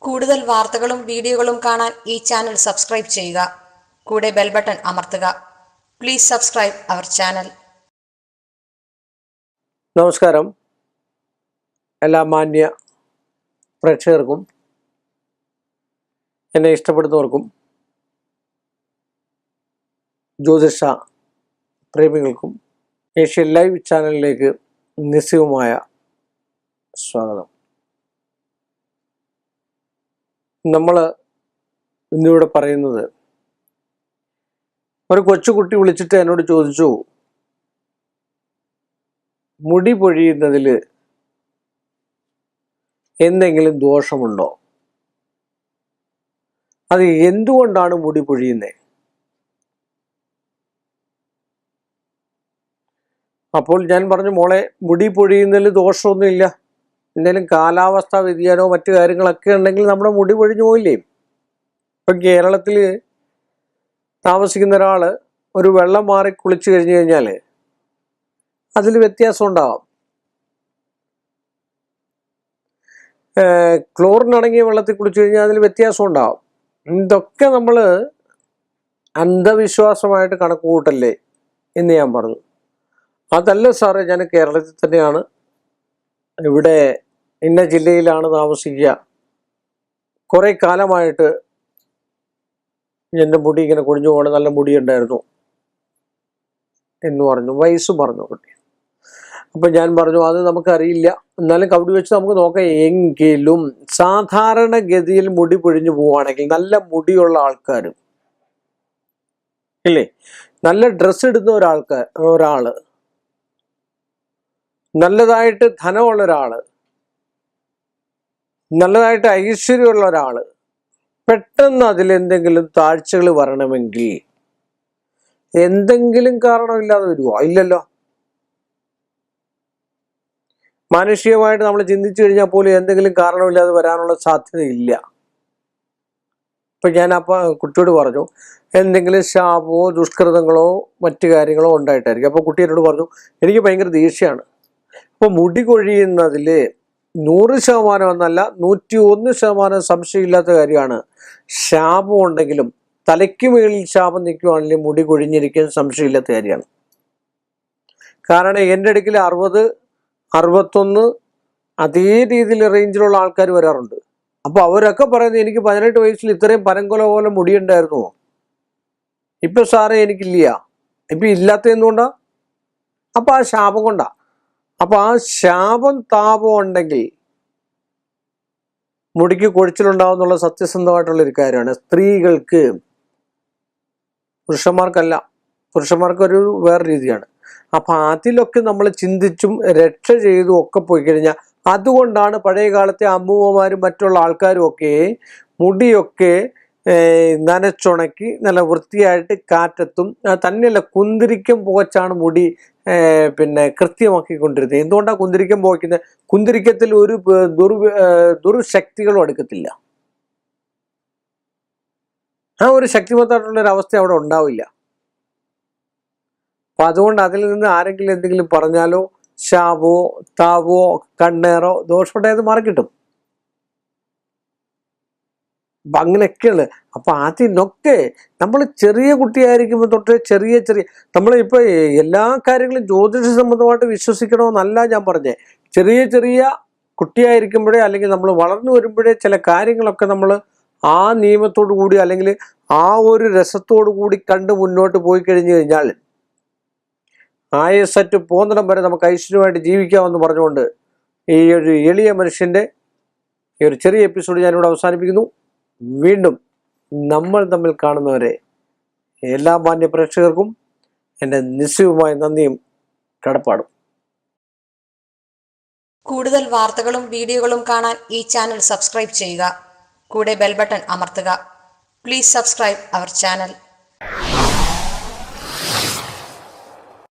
കൂടുതൽ വാർത്തകളും വീഡിയോകളും കാണാൻ ഈ ചാനൽ സബ്സ്ക്രൈബ് ചെയ്യുക. കൂടെ ബെൽ ബട്ടൺ അമർത്തുക. Please subscribe our channel. നമസ്കാരം. എല്ലാ മാന്യ പ്രേക്ഷകർക്കും എന്നെ ഇഷ്ടപ്പെടുന്നവർക്കും ജ്യോതിഷ പ്രേമികൾക്കും ഏഷ്യൻ ലൈവ് ചാനലിലേക്ക് നിസ്സീമമായ സ്വാഗതം. നമ്മൾ ഇന്നിവിടെ പറയുന്നത്, ഒരു കൊച്ചുകുട്ടി വിളിച്ചിട്ട് എന്നോട് ചോദിച്ചു, മുടി പൊഴിയുന്നതിൽ എന്തെങ്കിലും ദോഷമുണ്ടോ? അത് എന്തുകൊണ്ടാണ് മുടി പൊഴിയുന്നത്? അപ്പോൾ ഞാൻ പറഞ്ഞു, മോളെ, മുടി പൊഴിയുന്നതിൽ ദോഷമൊന്നുമില്ല. എന്തെങ്കിലും കാലാവസ്ഥാ വ്യതിയാനമോ മറ്റു കാര്യങ്ങളൊക്കെ ഉണ്ടെങ്കിൽ നമ്മുടെ മുടി പൊഴിഞ്ഞു പോയില്ലേ? ഇപ്പം കേരളത്തിൽ താമസിക്കുന്ന ഒരാൾ ഒരു വെള്ളം മാറി കുളിച്ചു കഴിഞ്ഞു കഴിഞ്ഞാൽ അതിൽ വ്യത്യാസം ഉണ്ടാവാം. ക്ലോറിൻ അടങ്ങിയ വെള്ളത്തിൽ കുളിച്ചു കഴിഞ്ഞാൽ അതിൽ വ്യത്യാസം ഉണ്ടാവും. ഇതൊക്കെ നമ്മൾ അന്ധവിശ്വാസമായിട്ട് കണക്ക് കൂട്ടല്ലേ എന്ന് ഞാൻ പറഞ്ഞു. അതല്ല സാറേ, ഞാൻ കേരളത്തിൽ തന്നെയാണ്, ഇവിടെ ഇന്ന ജില്ലയിലാണ് താമസിക്കുക, കുറേ കാലമായിട്ട് എൻ്റെ മുടി ഇങ്ങനെ കൊഴിഞ്ഞു പോകണം, നല്ല മുടി ഉണ്ടായിരുന്നു എന്ന് പറഞ്ഞു. വയസ്സ് പറഞ്ഞു കുട്ടി. അപ്പം ഞാൻ പറഞ്ഞു, അത് നമുക്കറിയില്ല, എന്നാലും കവടി വെച്ച് നമുക്ക് നോക്കാം. എങ്കിലും സാധാരണഗതിയിൽ മുടി പൊഴിഞ്ഞു പോവുകയാണെങ്കിൽ, നല്ല മുടിയുള്ള ആൾക്കാർ ഇല്ലേ, നല്ല ഡ്രസ്സ് ഇടുന്ന ഒരാള്, നല്ലതായിട്ട് ധനമുള്ള ഒരാള്, നല്ലതായിട്ട് ഐശ്വര്യമുള്ള ഒരാള്, പെട്ടെന്ന് അതിലെന്തെങ്കിലും താഴ്ചകൾ വരണമെങ്കിൽ എന്തെങ്കിലും കാരണമില്ലാതെ വരുമോ? ഇല്ലല്ലോ. മാനുഷികമായിട്ട് നമ്മൾ ചിന്തിച്ചു കഴിഞ്ഞാൽ പോലും എന്തെങ്കിലും കാരണമില്ലാതെ വരാനുള്ള സാധ്യതയില്ല. ഇപ്പൊ ഞാൻ കുട്ടിയോട് പറഞ്ഞു, എന്തെങ്കിലും ശാപമോ ദുഷ്കൃതങ്ങളോ മറ്റു കാര്യങ്ങളോ ഉണ്ടായിട്ടായിരിക്കും. അപ്പൊ കുട്ടി എന്നോട് പറഞ്ഞു, എനിക്ക് ഭയങ്കര ദേഷ്യമാണ്. അപ്പൊ മുടി കൊഴിയുന്നതിൽ 100% എന്നല്ല, 101% സംശയമില്ലാത്ത കാര്യമാണ്. ശാപം ഉണ്ടെങ്കിലും തലയ്ക്ക് മുകളിൽ ശാപം നിൽക്കുവാണെങ്കിലും മുടി കൊഴിഞ്ഞിരിക്കാൻ സംശയമില്ലാത്ത കാര്യമാണ്. കാരണം എൻ്റെ അടുക്കൽ 60, 61 അതേ രീതിയിൽ റേഞ്ചിലുള്ള ആൾക്കാർ വരാറുണ്ട്. അപ്പോൾ അവരൊക്കെ പറയുന്നത്, എനിക്ക് 18 വയസ്സിൽ ഇത്രയും പനങ്കൊല പോലെ മുടിയുണ്ടായിരുന്നോ, ഇപ്പൊ സാറേ എനിക്കില്ല. ഇപ്പൊ ഇല്ലാത്ത എന്തുകൊണ്ടാ? അപ്പൊ ആ ശാപം കൊണ്ടാ. അപ്പൊ ആ ശാപം താപം ഉണ്ടെങ്കിൽ മുടിക്ക് കൊഴിച്ചിലുണ്ടാവുന്നുള്ള സത്യസന്ധമായിട്ടുള്ളൊരു കാര്യമാണ്. സ്ത്രീകൾക്ക്, പുരുഷന്മാർക്കല്ല. പുരുഷന്മാർക്കൊരു വേറെ രീതിയാണ്. അപ്പൊ അതിലൊക്കെ നമ്മൾ ചിന്തിച്ചും രക്ഷ ചെയ്തും ഒക്കെ പോയി കഴിഞ്ഞാൽ, അതുകൊണ്ടാണ് പഴയ കാലത്തെ അമ്മൂമ്മമാരും മറ്റുള്ള ആൾക്കാരും ഒക്കെ മുടിയൊക്കെ നനച്ചുണക്കി നല്ല വൃത്തിയായിട്ട് കാറ്റത്തും തന്നെയല്ല, കുന്തിരിക്കം പുകച്ചാണ് മുടി കൃത്യമാക്കിക്കൊണ്ടിരുന്നത്. എന്തുകൊണ്ടാണ് കുന്തിരിക്കം പുകയ്ക്കുന്നത്? കുന്തിരിക്കത്തിൽ ഒരു ദുർശക്തികളും എടുക്കത്തില്ല. ആ ഒരു ശക്തിമത്തായിട്ടുള്ളൊരു അവസ്ഥ അവിടെ ഉണ്ടാവില്ല. അപ്പൊ അതുകൊണ്ട് അതിൽ നിന്ന് ആരെങ്കിലും എന്തെങ്കിലും പറഞ്ഞാലോ, ശാപോ താവോ കണ്ണേറോ ദോഷമുണ്ടായത് മാറിക്കിട്ടും. അപ്പൊ അങ്ങനെയൊക്കെയാണ്. അപ്പൊ അതിനൊക്കെ നമ്മൾ ചെറിയ കുട്ടിയായിരിക്കുമ്പോൾ തൊട്ട് ചെറിയ നമ്മളിപ്പോ എല്ലാ കാര്യങ്ങളും ജ്യോതിഷ സംബന്ധമായിട്ട് വിശ്വസിക്കണമെന്നല്ല ഞാൻ പറഞ്ഞേ. ചെറിയ കുട്ടിയായിരിക്കുമ്പോഴേ, അല്ലെങ്കിൽ നമ്മൾ വളർന്നു വരുമ്പോഴേ ചില കാര്യങ്ങളൊക്കെ നമ്മൾ ആ നിയമത്തോടു കൂടി, അല്ലെങ്കിൽ ആ ഒരു രസത്തോടു കൂടി കണ്ട് മുന്നോട്ട് പോയി കഴിഞ്ഞു കഴിഞ്ഞാൽ ആയസറ്റ് പോന്നിടം വരെ നമുക്ക് ഐശ്വര്യമായിട്ട് ജീവിക്കാമെന്ന് പറഞ്ഞുകൊണ്ട് ഈ ഒരു എളിയ മനുഷ്യന്റെ ഈ ഒരു ചെറിയ എപ്പിസോഡ് ഞാനിവിടെ അവസാനിപ്പിക്കുന്നു. വീണ്ടും നമ്മൾ തമ്മിൽ കാണുന്നവരെ എല്ലാ മാന്യ പ്രേക്ഷകർക്കും എൻ്റെ നിസ്സീമമായ നന്ദിയും കടപ്പാടും. കൂടുതൽ വാർത്തകളും വീഡിയോകളും കാണാൻ ഈ ചാനൽ സബ്സ്ക്രൈബ് ചെയ്യുക. കൂടെ ബെൽ ബട്ടൺ അമർത്തുക. Please subscribe our channel.